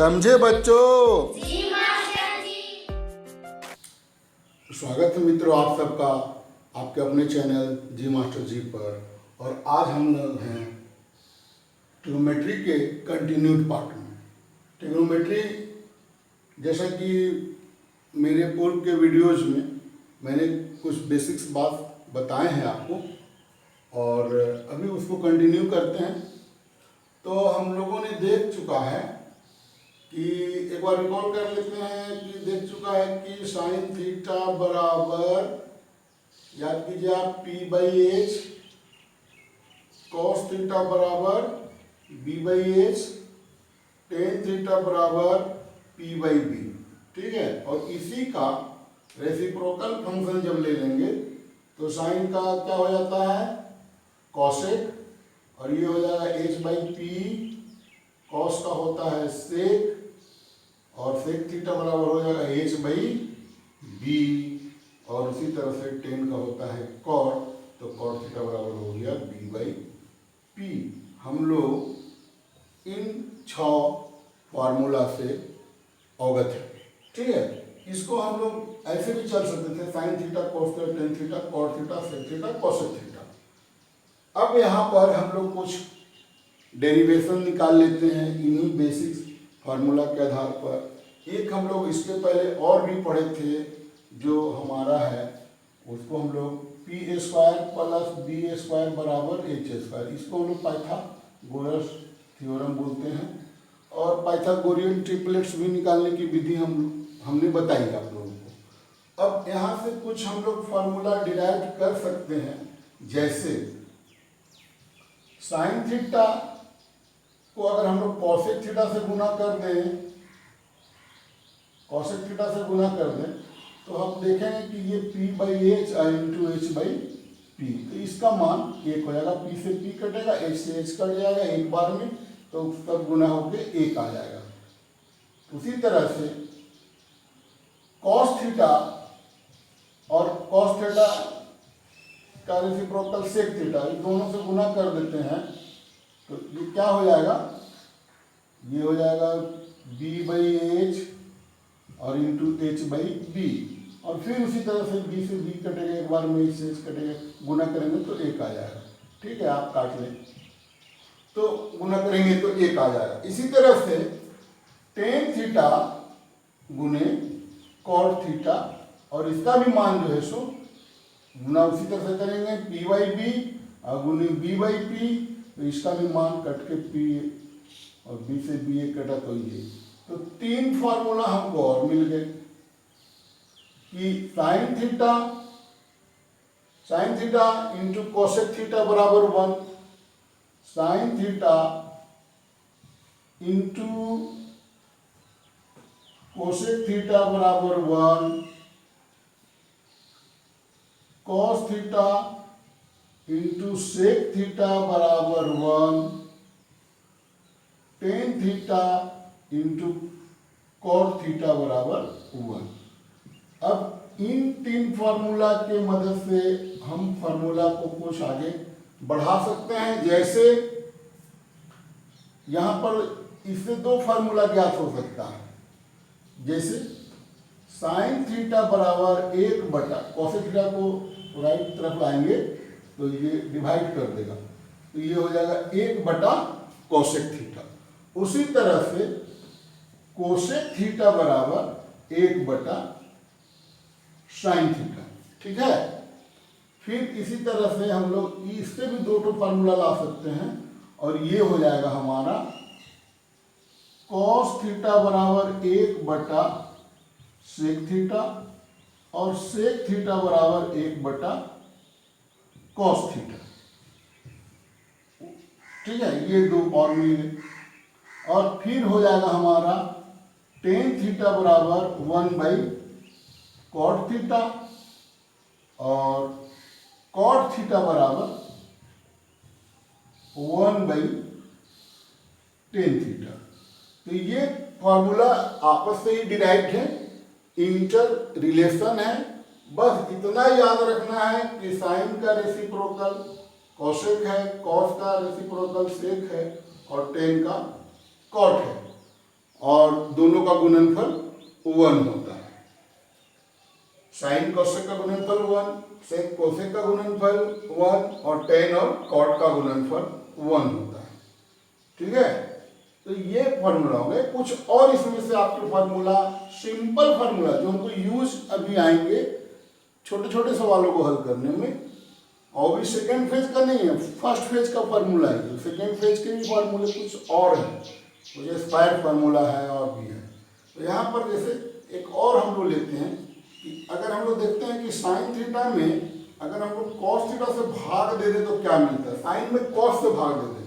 समझे बच्चों? जी मास्टर जी। स्वागत है मित्रों आप सबका आपके अपने चैनल जी मास्टर जी पर। और आज हम लोग हैं ट्रिग्नोमेट्री के कंटिन्यूड पार्ट में। ट्रिग्नोमेट्री जैसा कि मेरे पूर्व के वीडियोज में मैंने कुछ बेसिक्स बात बताए हैं आपको, और अभी उसको कंटिन्यू करते हैं। तो हम लोगों ने देख चुका है कि एक बार रिकॉल कर लेते हैं कि देख चुका है कि साइन थीटा बराबर, याद कीजिए आप, P by H, cos theta बराबर B by H, tan theta बराबर पी बाई बी। ठीक है, और इसी का रेसिप्रोकल फंक्शन जब ले लेंगे तो साइन का क्या हो जाता है, कॉसेक, और ये हो जाएगा एच बाई पी, कॉस का होता है सेक, और सेक थीटा बराबर हो जाएगा एच बाई बी, और उसी तरह से टेन का होता है कॉट, तो कॉट थीटा बराबर हो गया बी बाई पी। हम लोग इन 6 फार्मूला से अवगत है। ठीक है, इसको हम लोग ऐसे भी चल सकते थे, sine theta cos theta tan theta cot theta sec theta cosec theta. अब यहाँ पर हम लोग कुछ डेरिवेशन निकाल लेते हैं इन्हीं बेसिक्स फार्मूला के आधार पर। एक हम लोग इसके पहले और भी पढ़े थे, जो हमारा है उसको हम लोग P square plus B square बराबर एच स्क्वायर, इसको हम लोग पाइथागोरस थ्योरम बोलते हैं। और पाइथागोरियन ट्रिपलेट्स भी निकालने की विधि हमने बताई आप लोगों को। अब यहाँ से कुछ हम लोग फार्मूला डिराइव कर सकते हैं, जैसे साइन थीटा को अगर हम लोग कॉसेक थीटा से गुना कर दें, कॉसेक थीटा से गुना कर दें, तो हम देखेंगे कि ये p by H into H by P, तो इसका मान 1 हो जाएगा। p से p कटेगा, h से h कट जाएगा एक बार में, तो सब गुना होके 1 आ जाएगा। उसी तरह से cos थीटा और cos थीटा का रेसिप्रोकल सेक थीटा, इन दोनों से गुना कर देते हैं, तो ये क्या हो जाएगा, ये हो जाएगा b बाई एच और इंटू एच बाई बी, और फिर उसी तरह से b से b कटेगा एक बार में, h से h कटेगा, गुना करेंगे तो 1 आ जाएगा। ठीक है, आप काट लें तो गुना करेंगे तो 1 आ जाएगा। इसी तरह से टेन थीटा गुने कॉट थीटा, और इसका भी मान जो है सो गुना उसी तरह से करेंगे, p बाई बी और गुने b बाई पी, तो इसका भी मान कट के p और b से b एक कटा तो ये, तो 3 फार्मूला हमको और मिल गए कि sine theta into cosec theta बराबर 1, sine theta into cosec theta बराबर 1, cos theta into sec theta बराबर 1, tan theta into cot theta बराबर 1। अब इन 3 फार्मूला के मदद से हम फार्मूला को कुछ आगे बढ़ा सकते हैं। जैसे यहाँ पर इससे 2 फार्मूला ज्ञात हो सकता है, जैसे साइन थीटा बराबर 1 बटा, कॉसेक थीटा को राइट तरफ लाएंगे तो ये डिवाइड कर देगा, तो ये हो जाएगा 1 बटा कॉसेक थीटा। उसी तरह से कोसेक थीटा बराबर 1 बटा साइन थीटा। ठीक है, फिर इसी तरह से हम लोग इससे भी 2 फार्मूला ला सकते हैं, और ये हो जाएगा हमारा कॉस थीटा बराबर 1 बटा सेक थीटा, और सेक थीटा बराबर 1 बटा कॉस थीटा। ठीक है, ये 2 और मिल गए। और फिर हो जाएगा हमारा टेन थीटा बराबर 1 बाई कॉट थीटा, और कॉट थीटा बराबर 1 बाई टेन थीटा। तो ये फॉर्मूला आपस से ही डिराइव्ड है, इंटर रिलेशन है। बस इतना याद रखना है कि साइन का रेसिप्रोकल कोसेक है, कॉस का रेसिप्रोकल सेक है, और टेन का कॉट है। और दोनों का गुणनफल 1 होता है। साइन कोसेक का गुणनफल 1, सेक कोसेक का गुणनफल 1 और टेन और कॉट का गुणनफल 1 होता है। ठीक है, तो ये फॉर्मूला हो गए। कुछ और इसमें से आपके फॉर्मूला, सिंपल फॉर्मूला जो हमको यूज अभी आएंगे छोटे छोटे सवालों को हल करने में, और भी सेकेंड फेज का नहीं है, फर्स्ट फेज का फॉर्मूला है। सेकेंड फेज के भी फॉर्मूले कुछ और हैं, मुझे स्क्वायर फॉर्मूला है और भी है। तो यहाँ पर जैसे एक और हम लोग लेते हैं कि अगर हम लोग देखते हैं कि साइन थीटा में अगर हम लोग कॉस थीटा से भाग दे दे तो क्या मिलता है। साइन में कॉस से भाग दे दे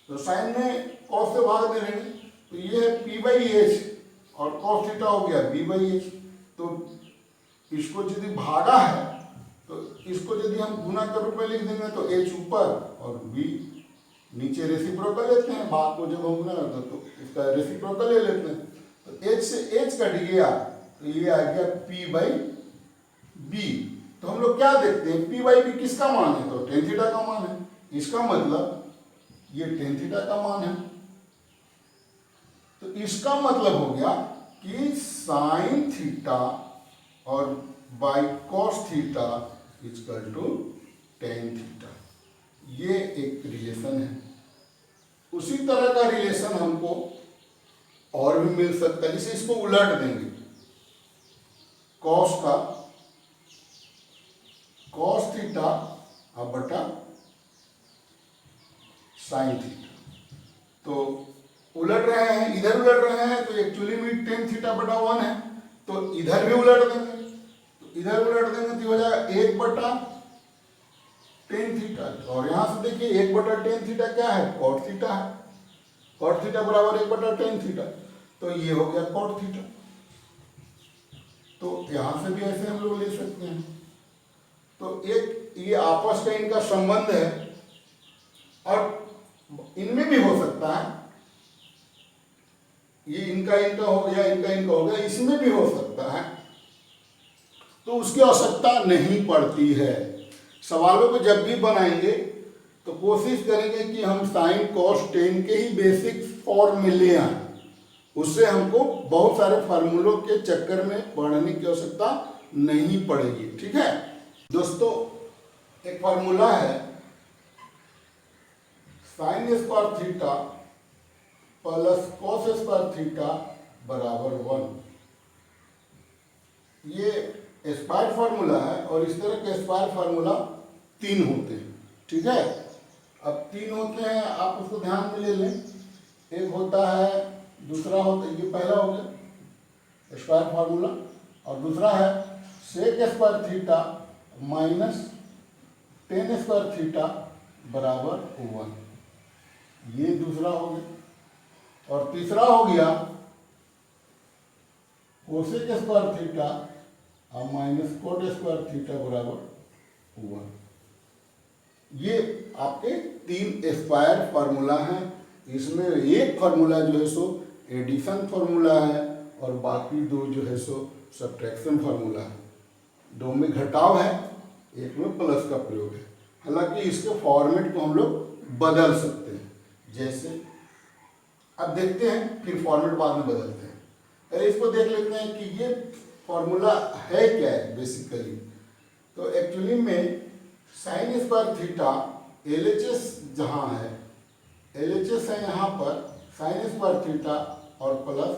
तो साइन में कॉस से भाग दे देंगे तो ये है p/h और कॉस थीटा हो गया b/h। तो इसको यदि भागा है तो इसको यदि हम गुना के रूप में लिख देंगे तो h ऊपर और b नीचे। रेसिप्रोकल लेते हैं, भाग को जब हम गुना करते हैं तो इसका रेसिप्रोकल ले लेते हैं। तो h से h कट गया तो ये आ गया p/b। तो हम लोग क्या देखते हैं, p/b किसका मान है, तो टेन थीटा का मान है। इसका मतलब ये टेन थीटा का मान है। तो इसका मतलब हो गया कि साइन थीटा और by cos theta equal to tan theta. ये एक रिलेशन है। उसी तरह का रिलेशन हमको और भी मिल सकता है, जैसे इसको उलट देंगे, कॉस का कॉस थीटा और बटा साइन थीटा। तो उलट रहे हैं, इधर उलट रहे हैं तो एक्चुअली में टेन थीटा बटा 1 है, तो इधर भी उलट देंगे। तो इधर उलट देंगे तो हो जाएगा 1 बटा टेन थीटा। और यहां से देखिए 1 बटा टेन थीटा क्या है, कॉट थीटा है। कॉट थीटा बराबर 1 बटा टेन थीटा, तो ये हो गया कॉट थीटा। तो यहां से भी ऐसे हम लोग ले सकते हैं। तो एक ये आपस का इनका संबंध है, और इनमें भी हो सकता है, ये इनका इनका हो गया, इनका इनका हो गया, इसमें भी हो सकता है। तो उसकी आवश्यकता नहीं पड़ती है। सवालों को जब भी बनाएंगे तो कोशिश करेंगे कि हम साइन कॉस टेन के ही बेसिक फॉर्मूले आए, उससे हमको बहुत सारे फार्मूलों के चक्कर में पढ़ने की आवश्यकता नहीं पड़ेगी। ठीक है दोस्तों, एक फार्मूला है sine square theta plus cos square theta बराबर 1। ये स्क्वायर फार्मूला है और इस तरह के स्क्वायर फार्मूला 3 होते हैं। ठीक है, अब 3 होते हैं, आप उसको ध्यान में ले लें। एक होता है, दूसरा होता है, ये पहला हो गया स्क्वायर फार्मूला, और दूसरा है sec square theta minus ten square theta बराबर 1। ये दूसरा हो गया। और तीसरा हो गया कोसेक स्क्वायर थीटा और माइनस कोट स्क्वायर थीटा बराबर 1। ये आपके 3 स्क्वायर फार्मूला हैं। इसमें एक फार्मूला जो है सो एडिशन फार्मूला है और बाकी 2 जो है सो सब्ट्रैक्शन फार्मूला है। 2 में घटाव है, 1 में प्लस का प्रयोग है। हालांकि इसके फॉर्मेट को हम लोग बदल सकते हैं। जैसे अब देखते हैं, फिर फॉर्मेट बाद में बदलते हैं। पहले इसको देख लेते हैं कि ये फॉर्मूला है क्या है बेसिकली। तो एक्चुअली में साइन स्क्वायर थीटा LHS जहाँ है, LHS है यहाँ पर साइन स्क्वायर थीटा और प्लस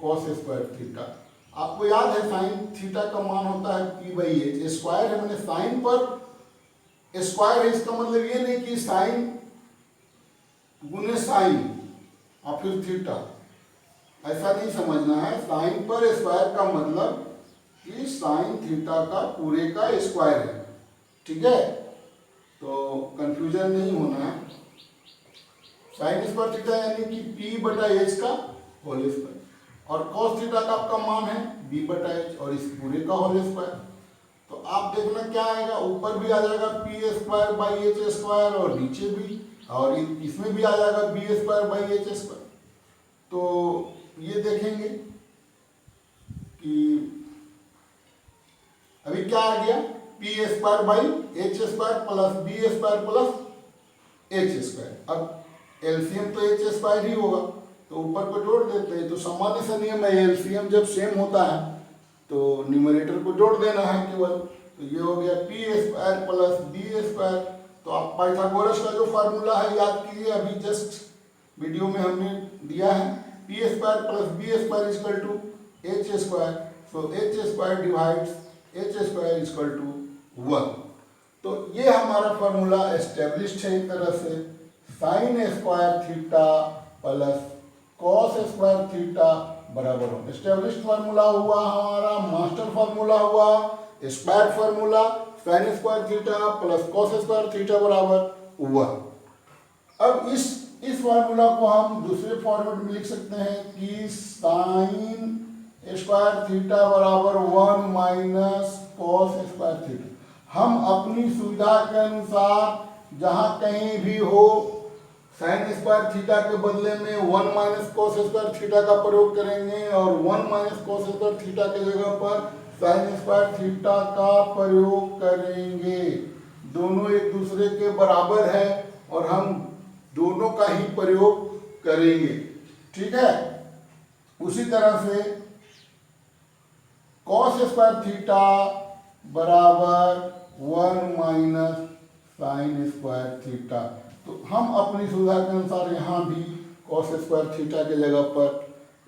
कॉस स्क्वायर थीटा। आपको याद है साइन थीटा का मान होता है p/h। स्क्वायर है, मैंने साइन पर स्क्वायर है, इसका मतलब ये नहीं कि साइन गुने साइन और फिर थीटा, ऐसा नहीं समझना है। साइन पर स्क्वायर का मतलब कि साइन थीटा का पूरे का स्क्वायर है। ठीक है, तो कंफ्यूजन नहीं होना है। साइन स्क्वायर थीटा यानी कि p/h का होल स्क्वायर, और कॉस थीटा का आपका मान है b/h और इस पूरे का होल स्क्वायर। तो आप देखना क्या आएगा, ऊपर भी आ जाएगा p² h² और नीचे भी, और इसमें भी आ जाएगा b² h²। तो ये देखेंगे कि अभी क्या आ गया, p² h² plus b² plus h²। अब एलसीएम तो h² ही होगा, तो ऊपर को जोड़ देते हैं। तो सामान्य सा नियम है, एलसीएम जब सेम होता है तो न्यूमरेटर को जोड़ देना है केवल। तो ये हो गया p square plus B square. तो आप पाइथागोरस का जो फार्मूला है याद कीजिए, अभी जस्ट वीडियो में हमने दिया है, p square plus B square equal to h square. So h square divides h square equal to 1। तो ये हमारा फार्मूला एस्टेब्लिश्ड है एक तरह से, sine square theta plus cos square theta बराबर हो। एस्टेब्लिश्ड फार्मूला हुआ हमारा, मास्टर फार्मूला हुआ square formula, sine square theta plus cos square theta बराबर 1। अब इस फार्मूला को हम दूसरे फॉर्मेट में लिख सकते हैं कि साइन स्क्वायर थीटा बराबर 1 माइनस कॉस स्क्वायर थीटा। हम अपनी सुविधा के अनुसार जहां कहीं भी हो साइन स्क्वायर थीटा के बदले में 1 माइनस कॉस स्क्वायर थीटा का प्रयोग करेंगे और 1 माइनस कॉस स्क्वायर थीटा के जगह पर साइन स्क्वायर थीटा का प्रयोग करेंगे। दोनों एक दूसरे के बराबर है और हम दोनों का ही प्रयोग करेंगे, ठीक है। उसी तरह से कॉस स्क्वायर थीटा बराबर 1 माइनस साइन स्क्वायर थीटा। तो हम अपनी सुविधा के अनुसार यहाँ भी कॉस स्क्वायर थीटा के जगह पर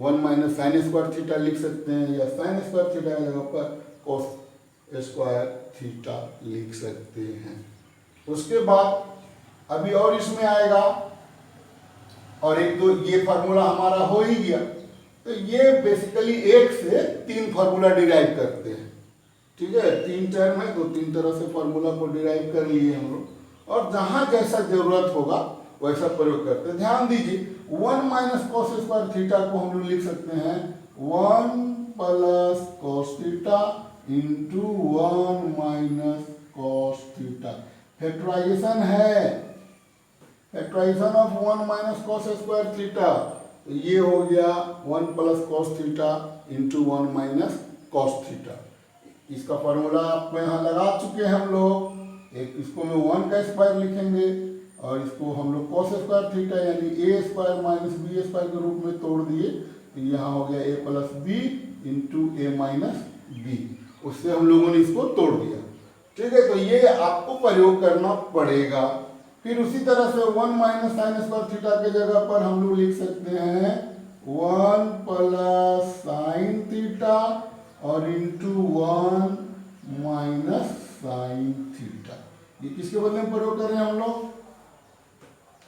1 माइनस साइन स्क्वायर थीटा लिख सकते हैं, या साइन स्क्वायर थीटा की जगह पर कॉस स्क्वायर थीटा लिख सकते हैं। उसके बाद अभी और इसमें आएगा, और एक तो ये फार्मूला हमारा हो ही गया। तो ये बेसिकली 1 से 3 फार्मूला डिराइव करते हैं, ठीक है। 3 टर्म है तो 3 तरह से फार्मूला को डिराइव कर लिए हम लोग, और जहां जैसा जरूरत होगा वैसा प्रयोग करते हैं। ध्यान दीजिए 1 माइनस कॉस स्क्वायर थीटा को हम लोग लिख सकते हैं 1 plus cos theta into 1 minus cos theta. Factorisation है, factorisation of 1 minus cos square theta. तो ये हो गया 1 plus cos theta into 1 minus cos theta. इसका फॉर्मूला आपको यहाँ लगा चुके हैं हम लोग। एक इसको में 1 का स्क्वायर लिखेंगे और इसको हम लोग कॉस स्क्वायर थीटा यानी ए स्क्वायर माइनस बी स्क्वायर के रूप में तोड़ दिए। तो यहाँ हो गया ए प्लस बी इंटू ए माइनस बी। उससे हम लोगों ने इसको तोड़ दिया, ठीक है। तो ये आपको प्रयोग करना पड़ेगा। फिर उसी तरह से 1 माइनस साइन स्क्वायर थीटा के जगह पर हम लोग लिख सकते हैं 1 प्लस साइन थीटा और इंटू 1 माइनस साइन थीटा। ये किसके बदले में प्रयोग कर रहे हैं हम लोग?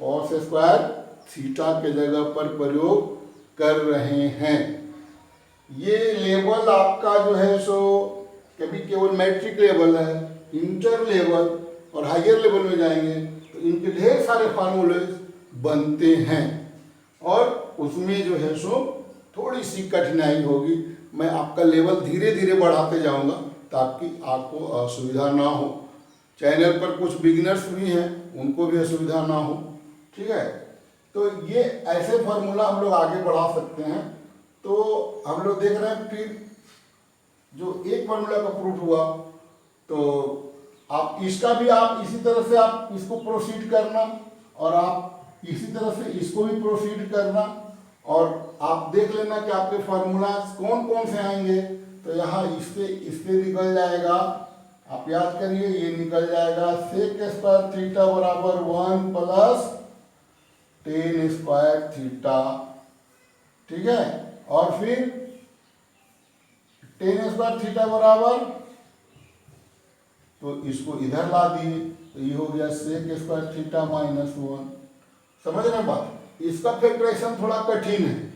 कॉस स्क्वायर थीटा के जगह पर प्रयोग कर रहे हैं। ये लेवल आपका जो है सो कभी केवल मैट्रिक लेवल है, इंटर लेवल और हायर लेवल में जाएंगे तो इनके ढेर सारे फार्मूले बनते हैं और उसमें जो है सो थोड़ी सी कठिनाई होगी। मैं आपका लेवल धीरे धीरे बढ़ाते जाऊंगा ताकि आपको असुविधा ना हो। चैनल पर कुछ बिगिनर्स भी हैं, उनको भी असुविधा ना हो, ठीक है। तो ये ऐसे फार्मूला हम लोग आगे बढ़ा सकते हैं। तो हम लोग देख रहे हैं फिर जो एक फार्मूला का प्रूफ हुआ तो आप इसका भी आप इसी तरह से आप इसको प्रोसीड करना और आप इसी तरह से इसको भी प्रोसीड करना और आप देख लेना कि आपके फार्मूला कौन कौन से आएंगे। तो यहाँ इससे निकल जाएगा, आप याद करिए, ये निकल जाएगा सेक स्क्वायर थीटा बराबर 1 प्लस टेन स्क्वायर थीटा, ठीक है। और फिर टेन स्क्वायर थीटा बराबर, तो इसको इधर ला दिए तो ये हो गया सेक स्क्वायर थीटा माइनस 1। समझ रहे बात? इसका फैक्टराइजेशन थोड़ा कठिन है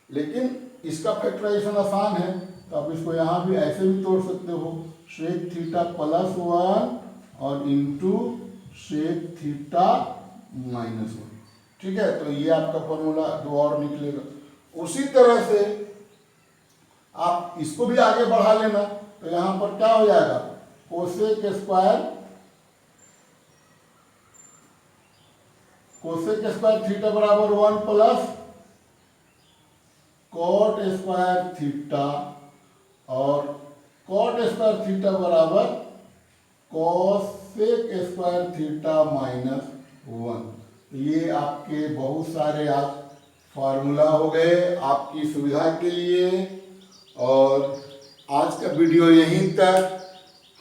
लेकिन इसका फैक्टराइजेशन आसान है। तो आप इसको यहाँ भी ऐसे भी तोड़ सकते हो, सेक थीटा प्लस 1 और इंटू सेक थीटा माइनस 1, ठीक है। तो ये आपका फॉर्मूला दो और निकलेगा। उसी तरह से आप इसको भी आगे बढ़ा लेना। तो यहाँ पर क्या हो जाएगा, कोसेक स्क्वायर थीटा बराबर 1 प्लस कॉट स्क्वायर थीटा और कॉट स्क्वायर थीटा बराबर कॉसेक स्क्वायर थीटा माइनस 1। ये आपके बहुत सारे आज फार्मूला हो गए आपकी सुविधा के लिए। और आज का वीडियो यहीं तक।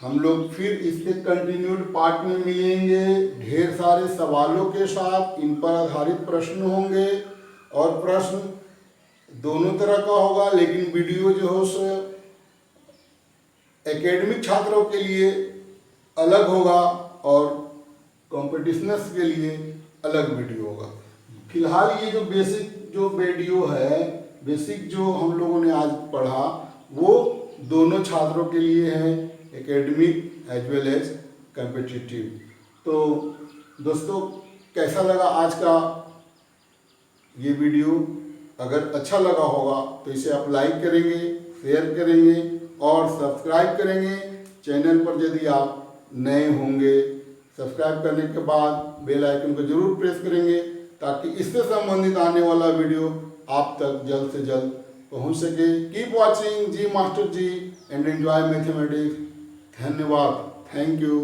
हम लोग फिर इसके कंटिन्यूड पार्ट में मिलेंगे ढेर सारे सवालों के साथ। इन पर आधारित प्रश्न होंगे और प्रश्न दोनों तरह का होगा, लेकिन वीडियो जो हो सो एकेडमिक छात्रों के लिए अलग होगा और कॉम्पिटिशनर्स के लिए अलग वीडियो होगा। फिलहाल ये जो बेसिक जो वीडियो है, बेसिक जो हम लोगों ने आज पढ़ा, वो दोनों छात्रों के लिए है, academic as well as competitive. तो दोस्तों, कैसा लगा आज का ये वीडियो? अगर अच्छा लगा होगा तो इसे आप लाइक करेंगे, शेयर करेंगे और सब्सक्राइब करेंगे। चैनल पर यदि आप नए होंगे, सब्सक्राइब करने के बाद बेल आइकन को जरूर प्रेस करेंगे ताकि इससे संबंधित आने वाला वीडियो आप तक जल्द से जल्द पहुंच सके। Keep watching G master ji and enjoy mathematics. धन्यवाद। Thank you.